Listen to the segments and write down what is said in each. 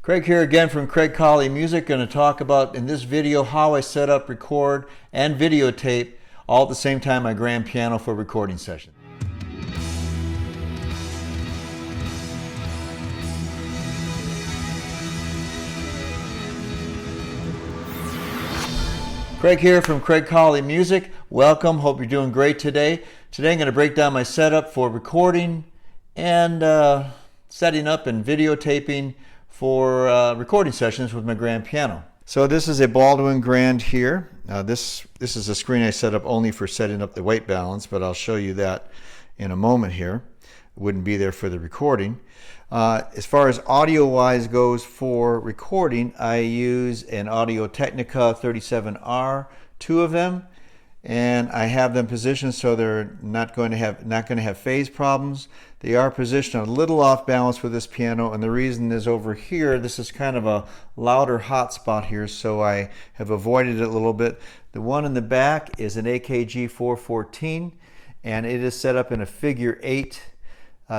Craig here again from Craig Colley Music. Going to talk about in this video how I set up, record, and videotape all at the same time my grand piano for recording sessions. Craig here from Craig Colley Music. Welcome. Hope you're doing great today. Today I'm going to break down my setup for recording and setting up and videotaping for recording sessions with my grand piano. So this is a Baldwin Grand here. This is a screen I set up only for setting up the white balance, but I'll show you that in a moment here. It wouldn't be there for the recording. As far as audio-wise goes for recording, I use an Audio-Technica 37R, two of them, and I have them positioned so they're not going to have phase problems. They are positioned a little off balance with this piano, and the reason is over here, this is kind of a louder hot spot here, so I have avoided it a little bit. The one in the back is an AKG 414, and it is set up in a figure 8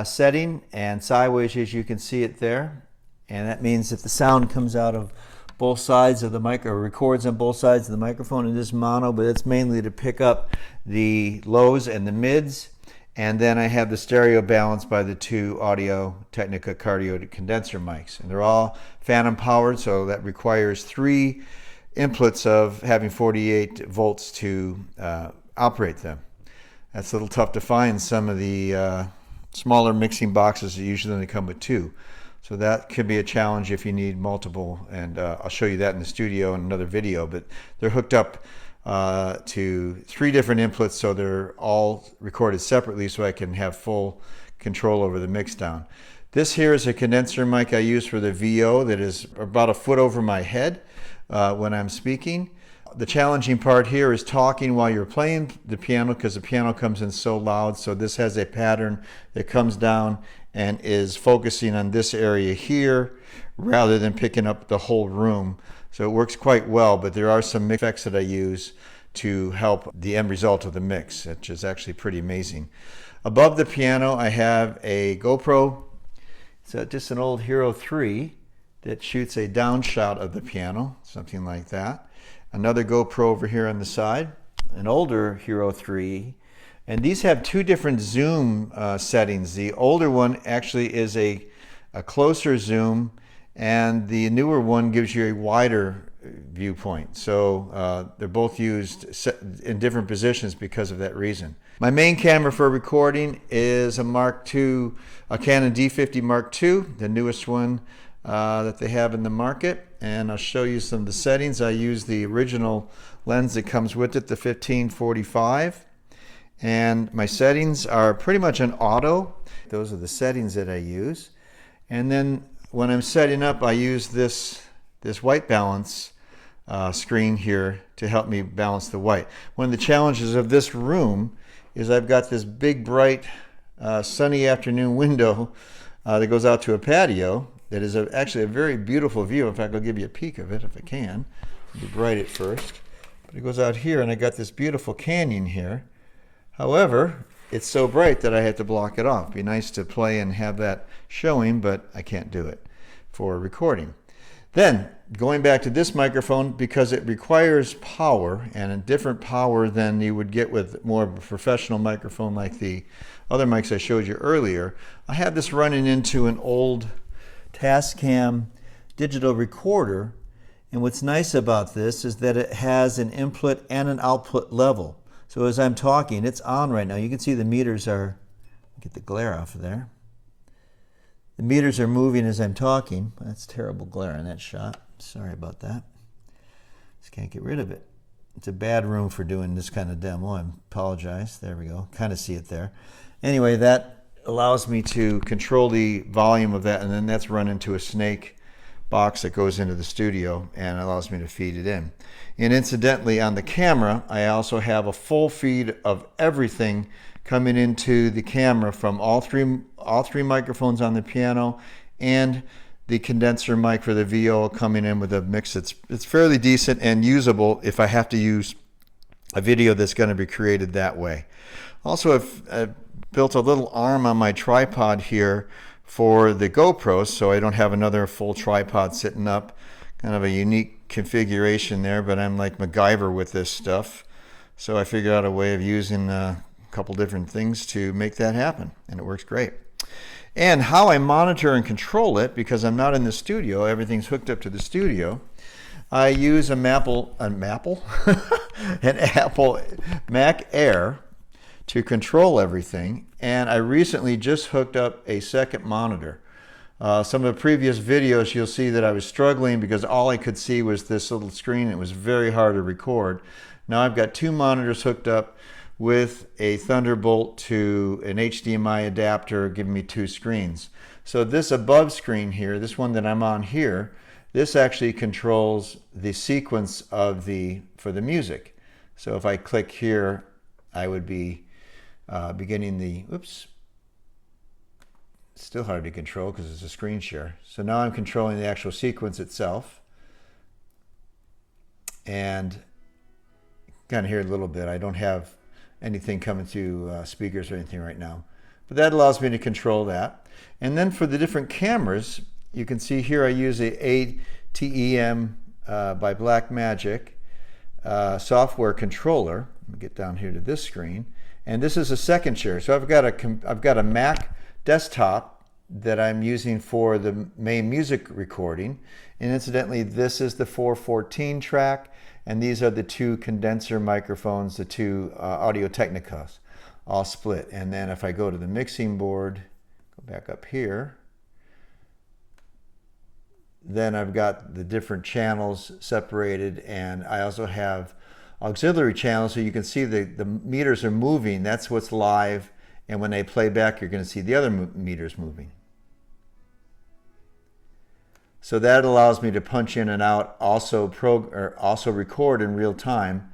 setting and sideways, as you can see it there, and that means that the sound comes out of both sides of the mic, or records on both sides of the microphone. In this mono, but it's mainly to pick up the lows and the mids. And then I have the stereo balanced by the two Audio-Technica cardioid condenser mics, and they're all phantom powered, so that requires 3 inputs of having 48 volts to operate them. That's a little tough to find. Some of the smaller mixing boxes usually only come with 2. So that could be a challenge if you need multiple, and I'll show you that in the studio in another video, but they're hooked up to 3 different inputs, so they're all recorded separately so I can have full control over the mix down. This here is a condenser mic I use for the VO that is about a foot over my head when I'm speaking. The challenging part here is talking while you're playing the piano, because the piano comes in so loud. So this has a pattern that comes down and is focusing on this area here rather than picking up the whole room. So it works quite well, but there are some mix effects that I use to help the end result of the mix, which is actually pretty amazing. Above the piano I have a GoPro. It's just an old Hero 3 that shoots a down shot of the piano, something like that. Another GoPro over here on the side, an older Hero 3, and these have 2 different zoom settings. The older one actually is a closer zoom, and the newer one gives you a wider viewpoint. So they're both used in different positions because of that reason. My main camera for recording is a Mark II, a Canon D50 Mark II, the newest one that they have in the market, and I'll show you some of the settings. I use the original lens that comes with it, the 1545, and my settings are pretty much an auto. Those are the settings that I use, and then when I'm setting up, I use this white balance screen here to help me balance the white. One of the challenges of this room is I've got this big bright sunny afternoon window that goes out to a patio that is actually a very beautiful view. In fact, I'll give you a peek of it if I can. It'll be bright at first, but it goes out here, and I got this beautiful canyon here. However, it's so bright that I had to block it off. It'd be nice to play and have that showing, but I can't do it for recording. Then, going back to this microphone, because it requires power, and a different power than you would get with more of a professional microphone like the other mics I showed you earlier, I have this running into an old Tascam digital recorder, and what's nice about this is that it has an input and an output level. So as I'm talking, it's on right now. You can see the meters are, get the glare off of there. The meters are moving as I'm talking. That's terrible glare in that shot. Sorry about that. Just can't get rid of it. It's a bad room for doing this kind of demo. I apologize. There we go. Kind of see it there. Anyway, that allows me to control the volume of that, and then that's run into a snake box that goes into the studio and allows me to feed it in. And incidentally, on the camera, I also have a full feed of everything coming into the camera from all three microphones on the piano, and the condenser mic for the VO coming in with a mix it's fairly decent and usable if I have to use a video that's going to be created that way. Also, I've built a little arm on my tripod here for the GoPro, so I don't have another full tripod sitting up. Kind of a unique configuration there, but I'm like MacGyver with this stuff. So I figured out a way of using a couple different things to make that happen, and it works great. And how I monitor and control it, because I'm not in the studio, everything's hooked up to the studio, I use an Apple Mac Air to control everything, and I recently just hooked up a second monitor. Some of the previous videos you'll see that I was struggling because all I could see was this little screen. It was very hard to record. Now I've got two monitors hooked up with a Thunderbolt to an HDMI adapter, giving me two screens. So this above screen here, this one that I'm on here, this actually controls the sequence of for the music. So if I click here, I would be beginning the, oops, still hard to control because it's a screen share. So now I'm controlling the actual sequence itself. And kind of hear a little bit. I don't have anything coming through speakers or anything right now. But that allows me to control that. And then for the different cameras, you can see here I use a ATEM by Blackmagic software controller. Let me get down here to this screen. And this is a second share. So I've got a Mac desktop that I'm using for the main music recording. And incidentally, this is the 414 track, and these are the two condenser microphones, the two Audio-Technicas, all split. And then if I go to the mixing board, go back up here, then I've got the different channels separated, and I also have auxiliary channels, so you can see the meters are moving. That's what's live, and when they play back, you're going to see the other meters moving. So that allows me to punch in and out, also record in real time,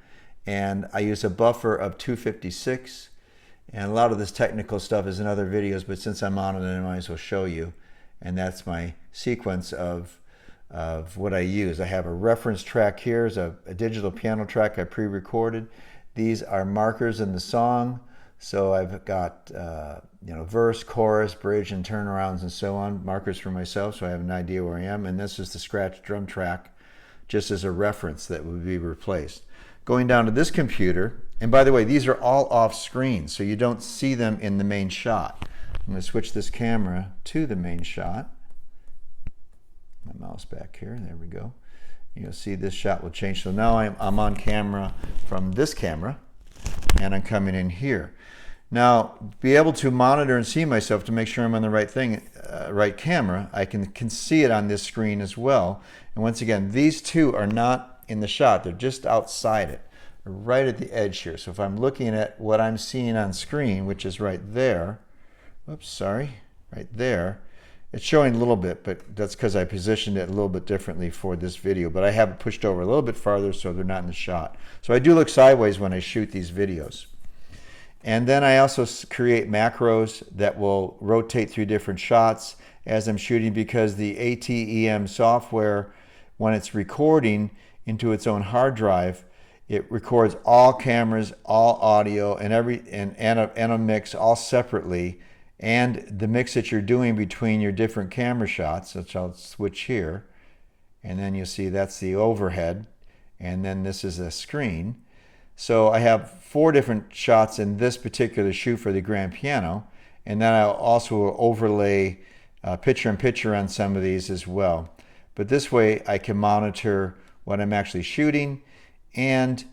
and I use a buffer of 256. And a lot of this technical stuff is in other videos, but since I'm on it, I might as well show you. And that's my sequence of what I use. I have a reference track here, is a digital piano track I pre-recorded. These are markers in the song. So I've got verse, chorus, bridge, and turnarounds, and so on, markers for myself, so I have an idea where I am. And this is the scratch drum track, just as a reference that would be replaced. Going down to this computer, and by the way, these are all off screen, so you don't see them in the main shot. I'm going to switch this camera to the main shot. My mouse back here, there we go. You'll see this shot will change. So now I'm on camera from this camera, and I'm coming in here. Now, be able to monitor and see myself to make sure I'm on the right thing, right camera, I can see it on this screen as well. And once again, these two are not in the shot, they're just outside it, right at the edge here. So if I'm looking at what I'm seeing on screen, which is right there, whoops, sorry, right there, it's showing a little bit, but that's because I positioned it a little bit differently for this video. But I have it pushed over a little bit farther so they're not in the shot. So I do look sideways when I shoot these videos. And then I also create macros that will rotate through different shots as I'm shooting, because the ATEM software, when it's recording into its own hard drive, it records all cameras, all audio, and a mix all separately, and the mix that you're doing between your different camera shots, which I'll switch here, and then you'll see that's the overhead, and then this is a screen. So I have 4 different shots in this particular shoot for the grand piano, and then I'll also overlay picture-in-picture on some of these as well. But this way I can monitor what I'm actually shooting, and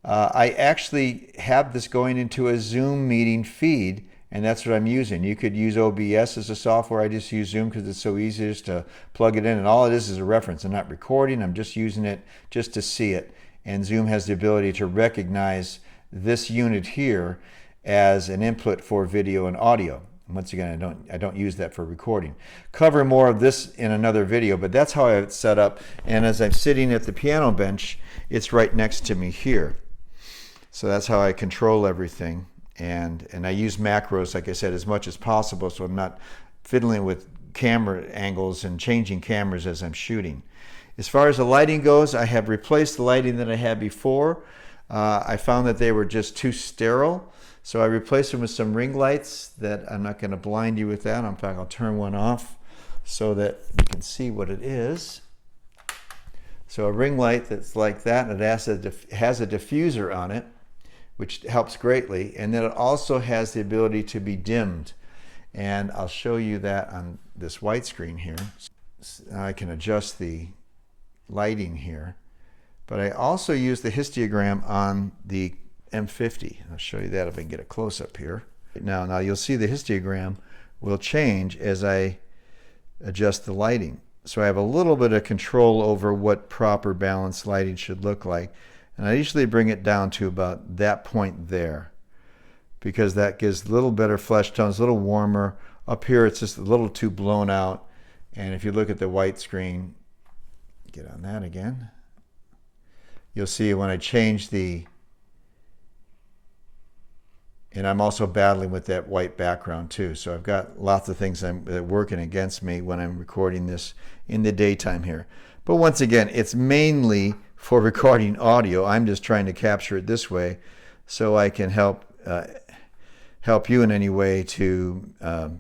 I actually have this going into a Zoom meeting feed, and that's what I'm using. You could use OBS as a software. I just use Zoom because it's so easy just to plug it in, and all it is a reference. I'm not recording, I'm just using it just to see it. And Zoom has the ability to recognize this unit here as an input for video and audio. Once again, I don't use that for recording. Cover more of this in another video, but that's how I have it set up. And as I'm sitting at the piano bench, it's right next to me here. So that's how I control everything. And I use macros, like I said, as much as possible, so I'm not fiddling with camera angles and changing cameras as I'm shooting. As far as the lighting goes, I have replaced the lighting that I had before. I found that they were just too sterile, so I replaced them with some ring lights that I'm not going to blind you with that. In fact, I'll turn one off so that you can see what it is. So a ring light that's like that, and it has a diffuser on it, which helps greatly, and then it also has the ability to be dimmed, and I'll show you that on this white screen here. I can adjust the lighting here, but I also use the histogram on the M50. I'll show you that if I can get a close-up here. Now you'll see the histogram will change as I adjust the lighting. So I have a little bit of control over what proper balanced lighting should look like. And I usually bring it down to about that point there, because that gives a little better flesh tones, a little warmer. Up here it's just a little too blown out. And if you look at the white screen, get on that again, you'll see when I change the, and I'm also battling with that white background too. So I've got lots of things that are working against me when I'm recording this in the daytime here. But once again, it's mainly for recording audio. I'm just trying to capture it this way so I can help you in any way to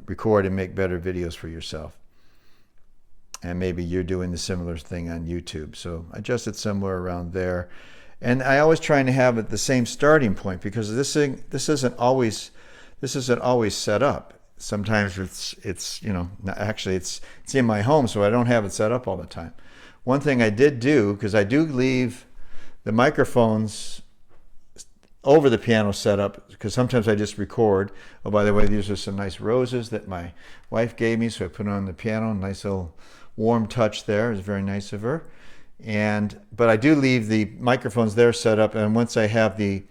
record and make better videos for yourself. And maybe you're doing the similar thing on YouTube. So adjust it somewhere around there. And I always trying to have it the same starting point, because this isn't always set up. Sometimes it's you know, actually it's in my home, so I don't have it set up all the time. One thing I did do, because I do leave the microphones over the piano set up, because sometimes I just record. Oh, by the way, these are some nice roses that my wife gave me, so I put on the piano. Nice little warm touch there. It's very nice of her. But I do leave the microphones there set up, and once I have the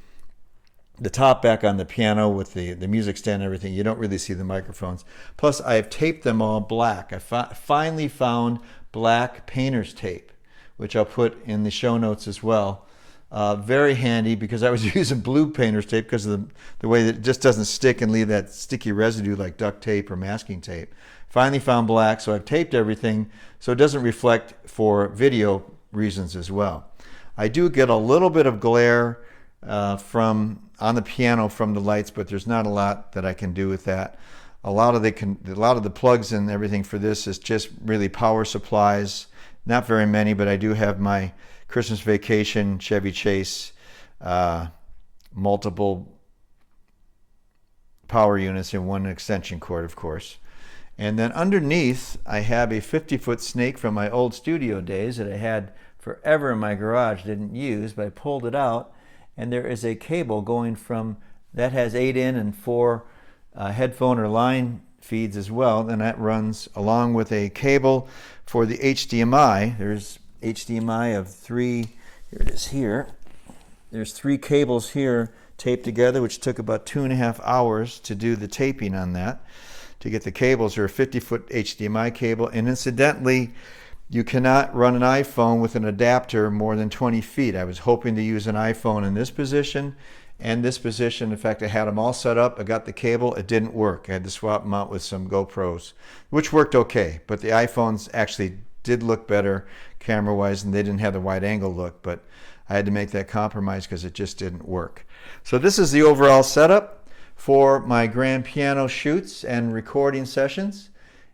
top back on the piano with the music stand and everything, you don't really see the microphones. Plus, I've taped them all black. I finally found black painter's tape, which I'll put in the show notes as well. Very handy, because I was using blue painter's tape because of the way that it just doesn't stick and leave that sticky residue like duct tape or masking tape. Finally found black, so I've taped everything so it doesn't reflect for video reasons as well. I do get a little bit of glare on the piano from the lights, but there's not a lot that I can do with that. A lot of the plugs and everything for this is just really power supplies. Not very many, but I do have my Christmas Vacation Chevy Chase multiple power units and one extension cord, of course. And then underneath, I have a 50-foot snake from my old studio days that I had forever in my garage, didn't use, but I pulled it out, and there is a cable going from, that has 8 in and 4 headphone or line feeds as well, and that runs along with a cable for the HDMI. There's HDMI of 3, here it is here. There's 3 cables here taped together, which took about 2.5 hours to do the taping on that. To get the cables, are a 50-foot HDMI cable, and incidentally, you cannot run an iPhone with an adapter more than 20 feet. I was hoping to use an iPhone in this position and this position. In fact, I had them all set up. I got the cable. It didn't work. I had to swap them out with some GoPros, which worked okay. But the iPhones actually did look better camera-wise, and they didn't have the wide-angle look. But I had to make that compromise because it just didn't work. So this is the overall setup for my grand piano shoots and recording sessions,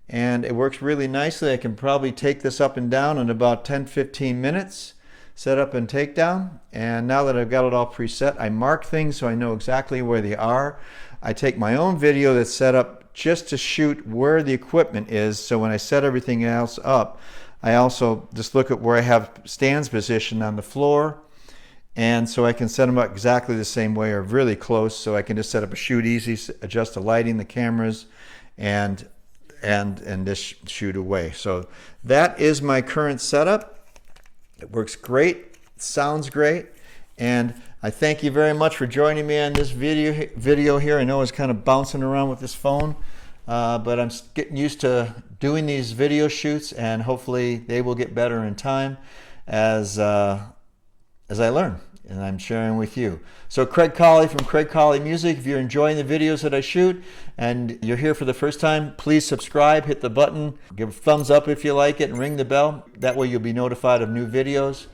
and it works really nicely. I can probably take this up and down in about 10-15 minutes, set up and take down. And now that I've got it all preset, I mark things so I know exactly where they are. I take my own video that's set up just to shoot where the equipment is, so when I set everything else up, I also just look at where I have stands positioned on the floor, and so I can set them up exactly the same way or really close, so I can just set up a shoot easy, adjust the lighting, the cameras, and just shoot away. So that is my current setup. It works great, sounds great, and I thank you very much for joining me on this video here. I know I was kind of bouncing around with this phone, but I'm getting used to doing these video shoots, and hopefully they will get better in time as I learn, and I'm sharing with you. So Craig Colley from Craig Colley Music. If you're enjoying the videos that I shoot and you're here for the first time, please subscribe, hit the button, give a thumbs up if you like it, and ring the bell. That way you'll be notified of new videos.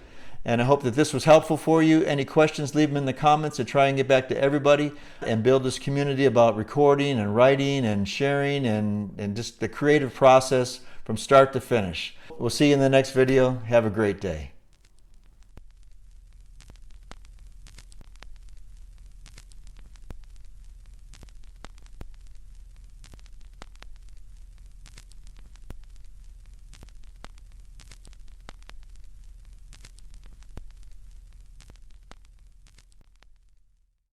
And I hope that this was helpful for you. Any questions, leave them in the comments and try and get back to everybody and build this community about recording and writing and sharing and just the creative process from start to finish. We'll see you in the next video. Have a great day.